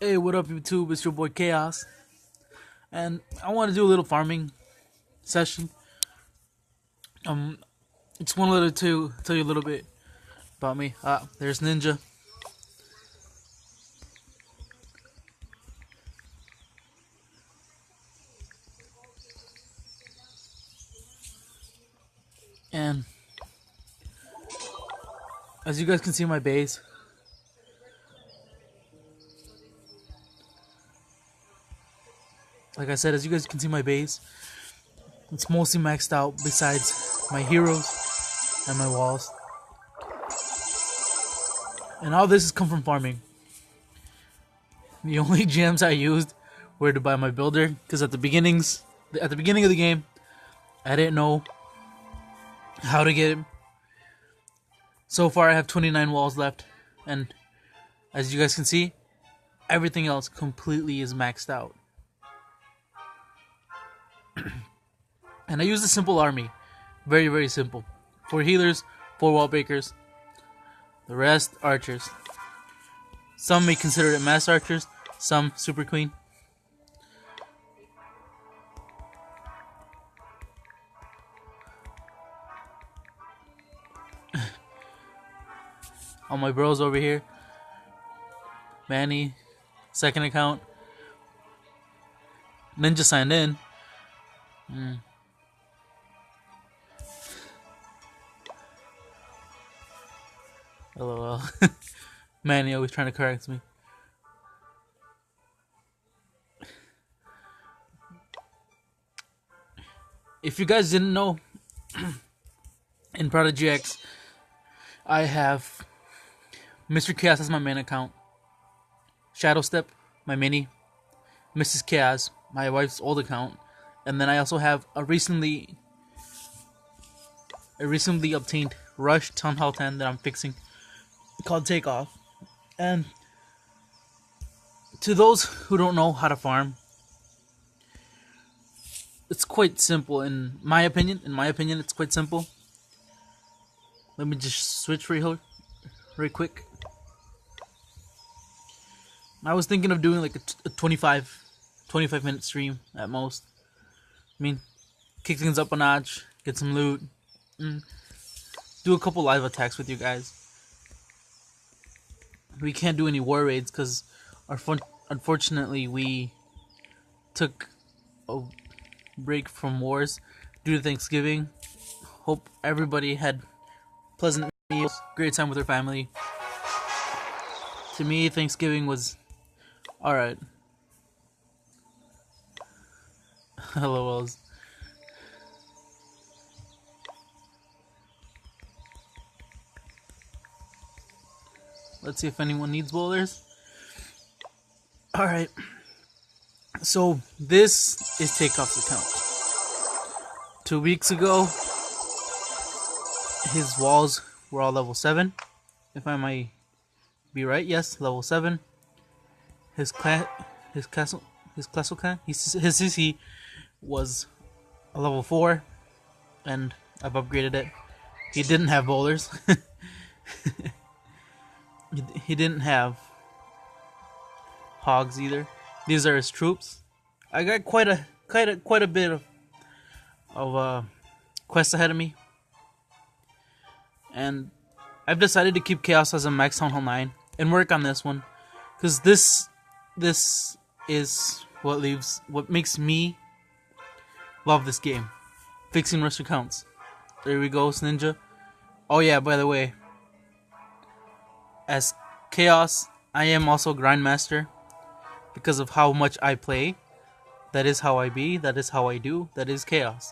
Hey, what up, YouTube? It's your boy Chaos, and I want to do a little farming session. Um, just wanted to tell you a little bit about me. There's Ninja, and as you guys can see, my base. Like I said, as you guys can see, my base. It's mostly maxed out. Besides my heroes and my walls, and all this has come from farming. The only gems I used were to buy my builder, because at the beginning of the game, I didn't know how to get him. So far, I have 29 walls left, and as you guys can see, everything else completely is maxed out. And I use a simple army. Very, very simple. 4 healers, 4 wall breakers. The rest, archers. Some may consider it mass archers, some super queen. All my bros over here. Manny, second account. Ninja signed in. LOL. Manny always trying to correct me. If you guys didn't know, in Prodigy X, I have Mr. Chaos as my main account, Shadow Step, my mini, Mrs. Chaos, my wife's old account, and then I also have a recently obtained Rush Town Hall 10 that I'm fixing, called Takeoff. And to those who don't know how to farm, it's quite simple in my opinion. It's quite simple. Let me just switch right quick. I was thinking of doing like a 25 minute stream at most. I mean, kick things up a notch, get some loot, do a couple live attacks with you guys. We can't do any war raids because unfortunately we took a break from wars due to Thanksgiving. Hope everybody had pleasant meals, great time with their family. To me, Thanksgiving was alright. LOLs. Let's see if anyone needs boulders. Alright. So, this is Takeoff's account. 2 weeks ago, his walls were all level 7. If I might be right, yes, level 7. His castle clan, his CC was a level 4, and I've upgraded it. He didn't have boulders. He didn't have hogs either. These are his troops. I got quite a bit of quests ahead of me, and I've decided to keep Chaos as a max Town Hall 9 and work on this one, because this is what makes me love this game. Fixing rush accounts. There we go, Ninja. Oh yeah, by the way, as Chaos, I am also Grindmaster because of how much I play. That is how I be, that is how I do, that is Chaos.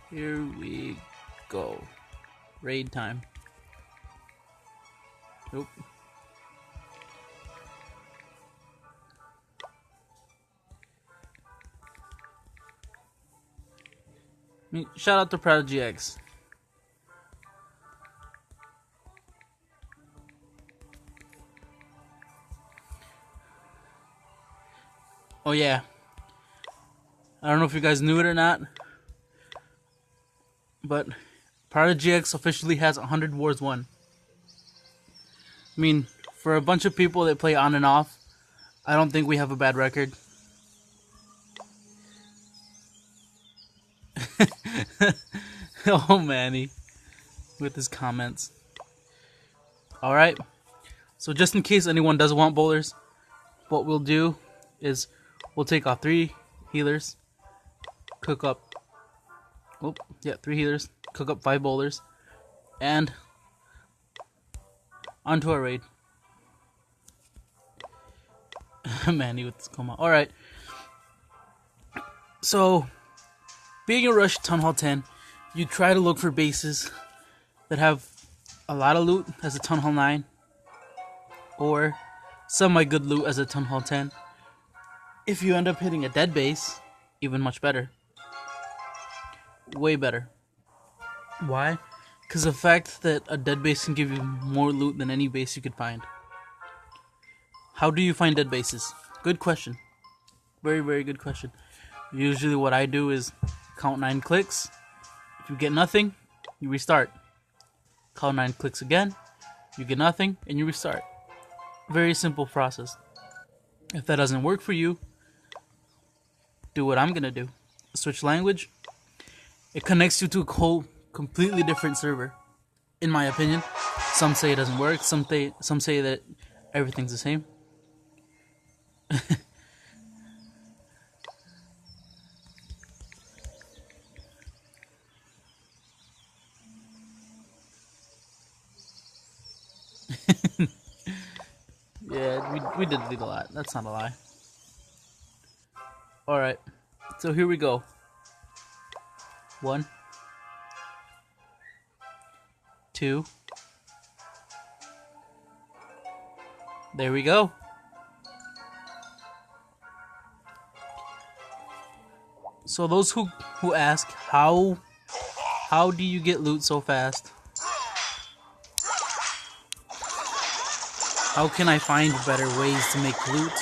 Here we go. Raid time. Nope. Shout out to Prodigy X. Oh yeah. I don't know if you guys knew it or not, but Prodigy X officially has 100 wars won. I mean, for a bunch of people that play on and off, I don't think we have a bad record. Oh, Manny, with his comments. Alright, so just in case anyone does want bowlers, what we'll do is we'll take off 3 healers, cook up, 3 healers, cook up 5 bowlers, and onto our raid. Manny with this coma. Alright, so being a rush Town Hall 10, you try to look for bases that have a lot of loot as a Town Hall 9, or semi-good loot as a Town Hall 10. If you end up hitting a dead base, even much better. Way better. Why? Because the fact that a dead base can give you more loot than any base you could find. How do you find dead bases? Good question. Very, very good question. Usually what I do is count 9 clicks. If you get nothing, you restart. Count 9 clicks again. You get nothing, and you restart. Very simple process. If that doesn't work for you, do what I'm going to do. Switch language. It connects you to a whole completely different server. In my opinion. Some say it doesn't work. Some say that everything's the same. Yeah, we did lead a lot. That's not a lie. Alright, so here we go. 1, 2. There we go. So those who ask, how do you get loot so fast? How can I find better ways to make loot?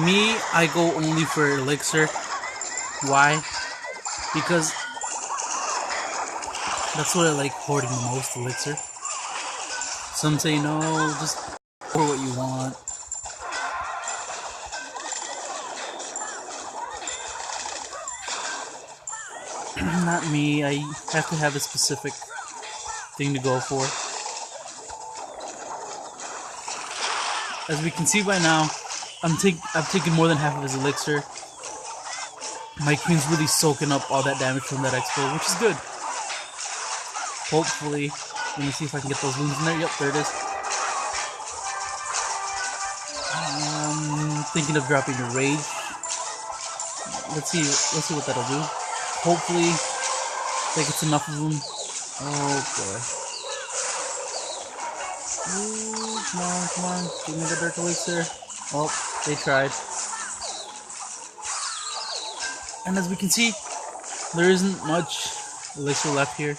Me, I go only for elixir. Why? Because that's what I like hoarding the most, elixir. Some say no, just pour what you want. Not me, I have to have a specific thing to go for. As we can see by now, I've taken more than half of his elixir. My queen's really soaking up all that damage from that expo, which is good. Hopefully, let me see if I can get those loons in there. Yep, there it is. Thinking of dropping a rage. Let's see what that'll do. Hopefully, that gets enough of them. Oh boy. Ooh, come on, give me the dark elixir. Oh, they tried. And as we can see, there isn't much elixir left here.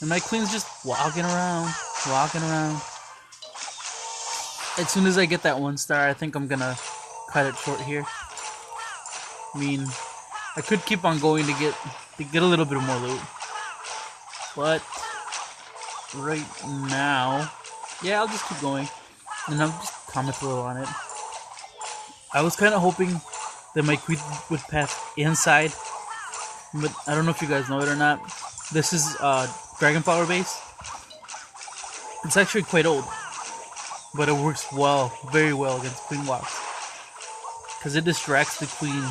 And my queen's just walking around. As soon as I get that 1 star, I think I'm gonna cut it short here. I mean, I could keep on going to get a little bit more loot. But right now, yeah, I'll just keep going. And I'll just comment a little on it. I was kind of hoping that my queen would pass inside, but I don't know if you guys know it or not. This is Dragon Flower base. It's actually quite old, but it works well, very well against queen walks, because it distracts the queen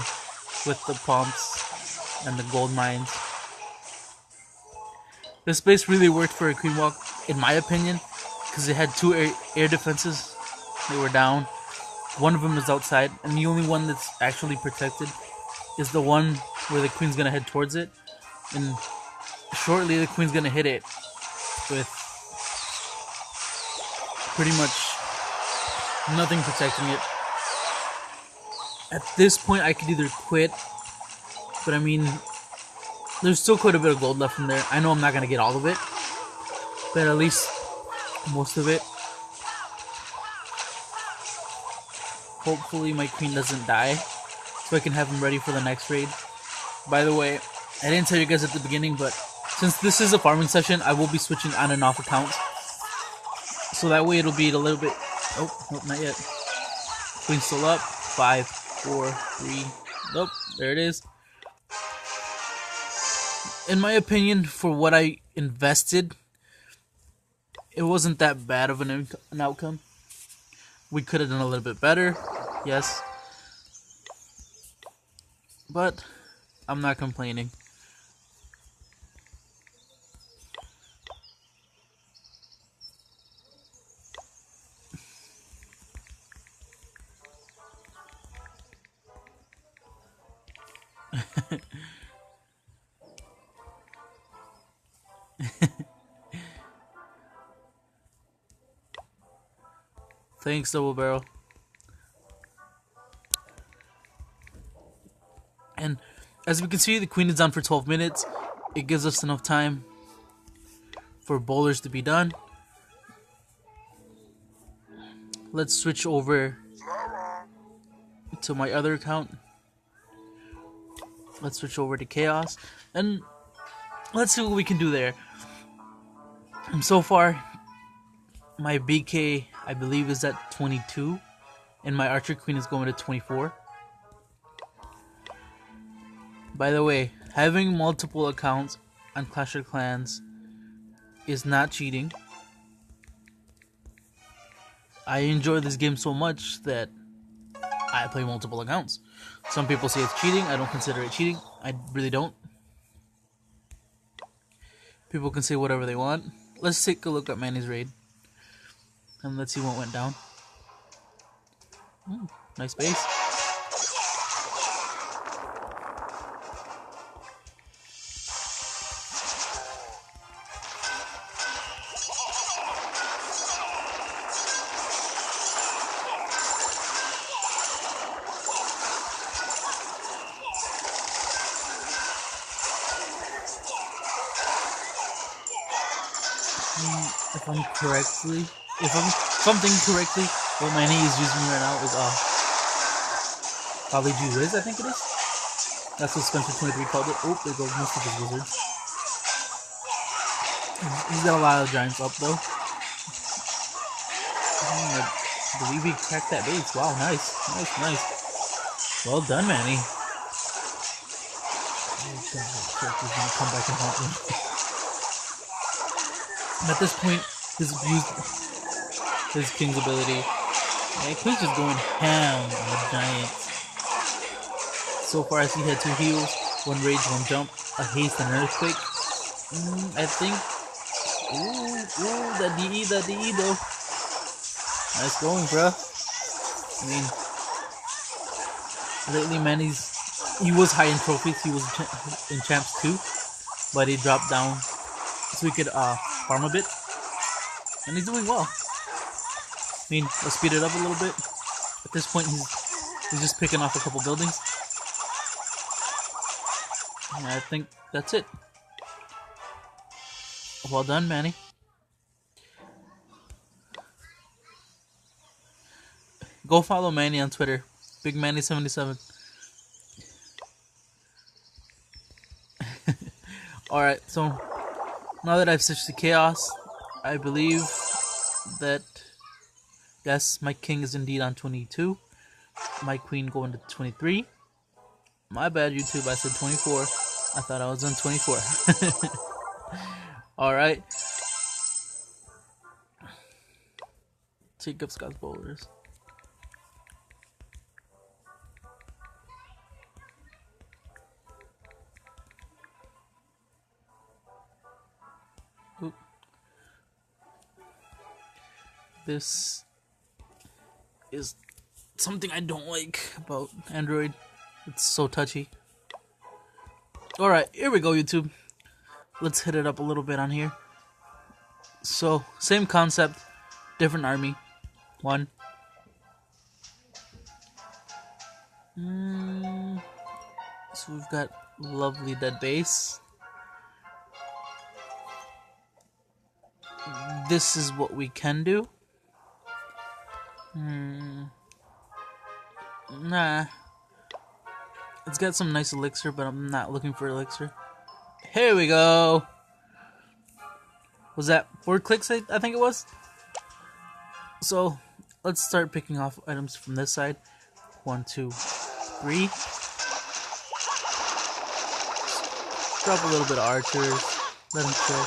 with the pumps and the gold mines. This base really worked for a queen walk, in my opinion, because it had 2 air defenses. They were down. One of them is outside, and the only one that's actually protected is the one where the queen's gonna head towards it, and shortly the queen's gonna hit it with pretty much nothing protecting it. At this point, I could either quit, but I mean, there's still quite a bit of gold left in there. I know I'm not gonna get all of it, but at least most of it. Hopefully my queen doesn't die, so I can have him ready for the next raid. By the way, I didn't tell you guys at the beginning, but since this is a farming session, I will be switching on and off accounts. So that way it'll be a little bit. Oh, nope, not yet. Queen's still up. 5, 4, 3. Nope, there it is. In my opinion, for what I invested, it wasn't that bad of an outcome. We could have done a little bit better, yes. But I'm not complaining. Thanks, Double Barrel. And as we can see, the queen is down for 12 minutes. It gives us enough time for bowlers to be done. Let's switch over to my other account. Let's switch over to Chaos. And let's see what we can do there. So far, my BK, I believe, is at 22. And my Archer Queen is going to 24. By the way, having multiple accounts on Clash of Clans is not cheating. I enjoy this game so much that I play multiple accounts. Some people say it's cheating. I don't consider it cheating. I really don't. People can say whatever they want. Let's take a look at Manny's raid. And let's see what went down. Nice base. If I'm thinking correctly, what Manny is using right now is probably G-Wiz, I think it is. That's what Spencer23 called it. Oh, there goes most of his wizards. He's got a lot of giants up though. I believe he cracked that base. Wow, nice. Well done, Manny. Oh god, character's gonna come back and haunt me. And at this point, he's used his king's ability. Yeah, Queen's just going ham on the giants. So far, I see he had 2 heals, 1 rage, 1 jump, a haste, and an earthquake. I think. Ooh, that DE though. Nice going, bro. I mean, lately, man, he was high in trophies. He was in champs too, but he dropped down so we could farm a bit, and he's doing well. I mean, let's speed it up a little bit. At this point, he's just picking off a couple buildings. And I think that's it. Well done, Manny. Go follow Manny on Twitter. Big Manny77. Alright, so now that I've switched to Chaos, I believe that, yes, my king is indeed on 22. My queen going to 23. My bad, YouTube. I said 24. I thought I was on 24. Alright. Takeoff Scott's bowlers. Oop. This is something I don't like about Android. It's so touchy. Alright, here we go, YouTube. Let's hit it up a little bit on here. So, same concept, different army. One. So we've got lovely dead base. This is what we can do. Nah. It's got some nice elixir, but I'm not looking for elixir. Here we go. Was that 4 clicks? I think it was. So let's start picking off items from this side. 1, 2, 3. Drop a little bit of archers. Let them chill.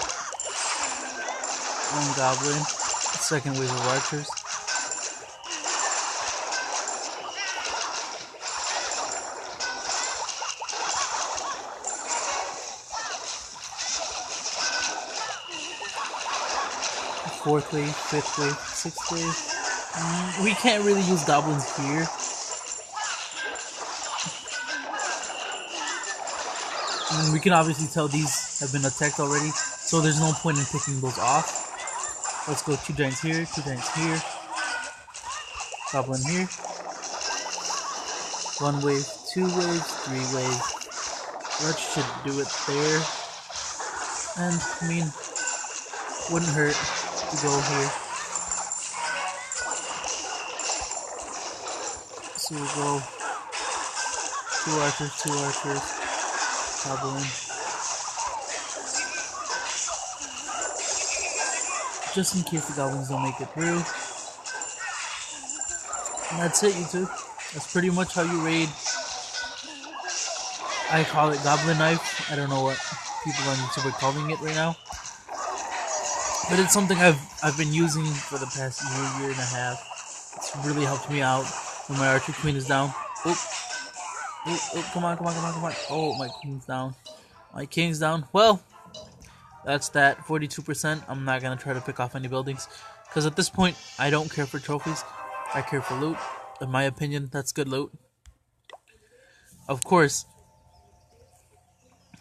One goblin. Second wave of archers. Fourth wave, fifth wave, sixth wave. We can't really use goblins here. We can obviously tell these have been attacked already, so there's no point in picking those off. Let's go 2 giants here, 2 giants here. Goblin here. 1 wave, 2 waves, 3 waves. That should do it there. And, I mean, wouldn't hurt to go here. So we'll go 2 archers, 2 archers. Goblin. Just in case the goblins don't make it through. And that's it, YouTube. That's pretty much how you raid. I call it Goblin Knife. I don't know what people on YouTube are calling it right now. But it's something I've been using for the past year and a half. It's really helped me out when my archer queen is down. Oop. Oh, come on. Oh, my queen's down. My king's down. Well, that's that. 42%. I'm not going to try to pick off any buildings. Because at this point, I don't care for trophies. I care for loot. In my opinion, that's good loot. Of course,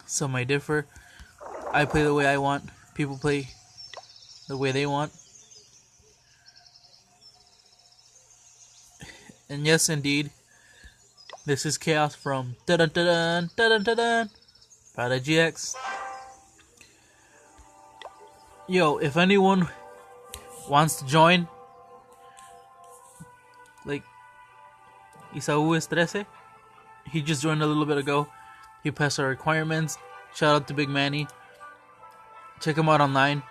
some might differ. I play the way I want. People play the way they want. And yes, indeed. This is Chaos from Prada GX. Yo, if anyone wants to join, like Isaú es 13, he just joined a little bit ago. He passed our requirements. Shout out to Big Manny. Check him out online.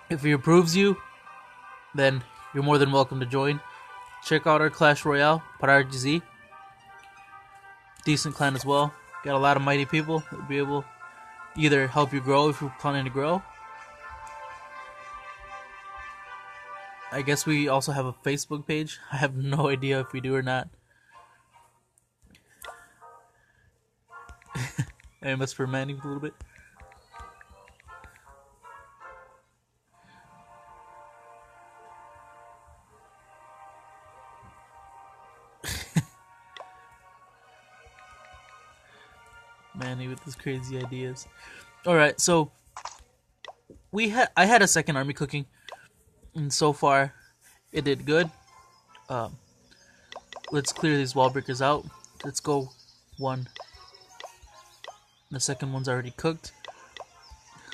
If he approves you, then you're more than welcome to join. Check out our Clash Royale, Parar GZ. Decent clan as well. Got a lot of mighty people that will be able to either help you grow if you're planning to grow. I guess we also have a Facebook page. I have no idea if we do or not. I messed for Manny a little bit. Manny with his crazy ideas. Alright, so I had a second army cooking, and so far it did good. Let's clear these wall breakers out. Let's go 1. The second one's already cooked.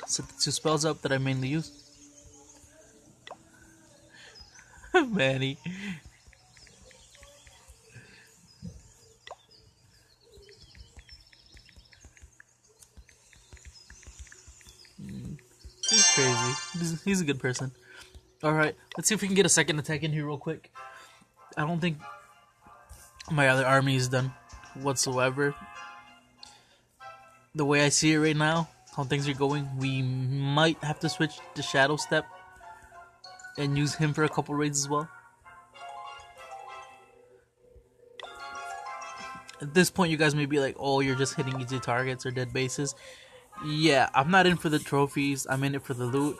Set the 2 spells up that I mainly use. Manny. He's crazy. He's a good person. Alright, let's see if we can get a second attack in here real quick. I don't think my other army is done whatsoever. The way I see it right now, how things are going, we might have to switch to Shadow Step and use him for a couple raids as well. At this point, you guys may be like, oh, you're just hitting easy targets or dead bases. Yeah, I'm not in for the trophies. I'm in it for the loot.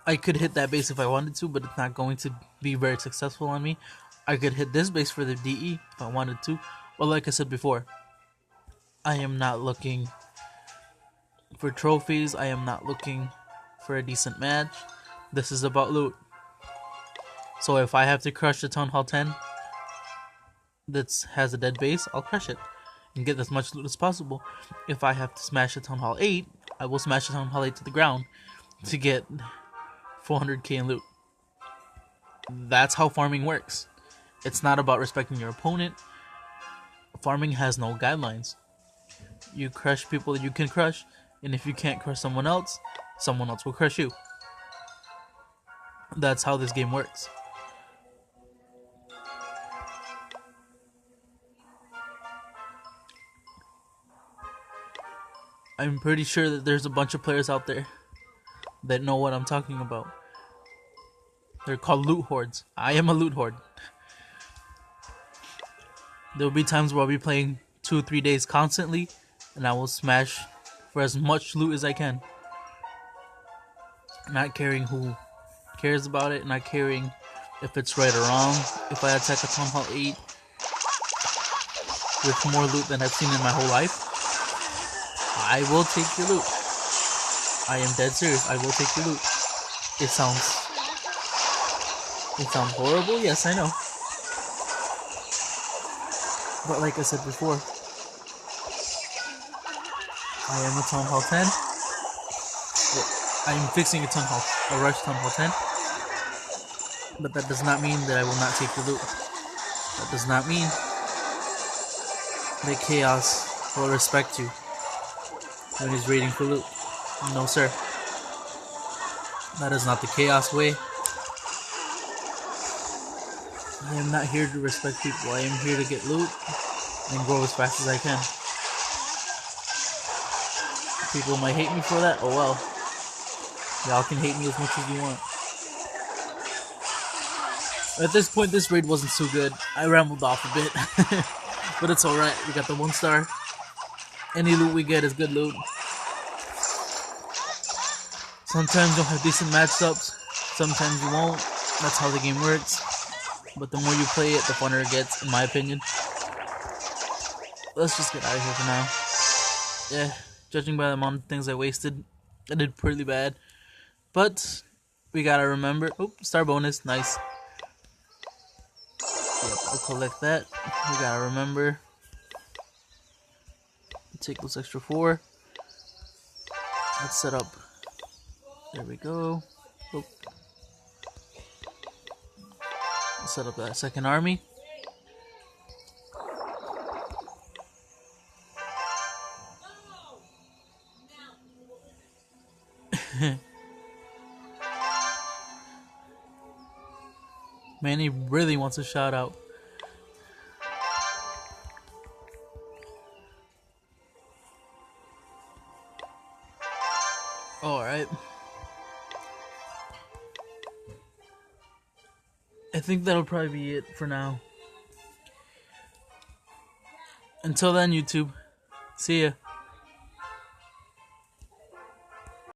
I could hit that base if I wanted to, but it's not going to be very successful on me. I could hit this base for the DE if I wanted to. But like I said before, I am not looking for trophies. I am not looking for a decent match. This is about loot. So if I have to crush the Town Hall 10 that has a dead base, I'll crush it and get as much loot as possible. If I have to smash the Town Hall 8, I will smash the Town Hall 8 to the ground to get 400k in loot. That's how farming works. It's not about respecting your opponent. Farming has no guidelines. You crush people that you can crush, and if you can't crush someone else will crush you. That's how this game works. I'm pretty sure that there's a bunch of players out there that know what I'm talking about. They're called loot hordes. I am a loot horde. There'll be times where I'll be playing 2 or 3 days constantly, and I will smash for as much loot as I can. Not caring who cares about it, not caring if it's right or wrong. If I attack a Town Hall 8 with more loot than I've seen in my whole life, I will take your loot. I am dead serious. I will take your loot. It sounds horrible. Yes, I know. But like I said before, I am a Town Hall 10. I am fixing a rush Town Hall 10. But that does not mean that I will not take the loot. That does not mean that Chaos will respect you when he's raiding for loot. No, sir. That is not the Chaos way. I am not here to respect people. I am here to get loot and grow as fast as I can. People might hate me for that. Oh well. Y'all can hate me as much as you want. At this point, this raid wasn't so good. I rambled off a bit. But it's alright. We got the 1 star. Any loot we get is good loot. Sometimes you'll have decent matchups. Sometimes you won't. That's how the game works. But the more you play it, the funner it gets, in my opinion. Let's just get out of here for now. Yeah, judging by the amount of things I wasted, I did pretty bad. But we gotta remember. Oh, star bonus, nice. Yep, I'll collect that. We gotta remember. Take those extra 4. Let's set up. There we go. Oh. Let's set up that second army. Man, he really wants a shout out. Alright. I think that'll probably be it for now. Until then, YouTube. See ya.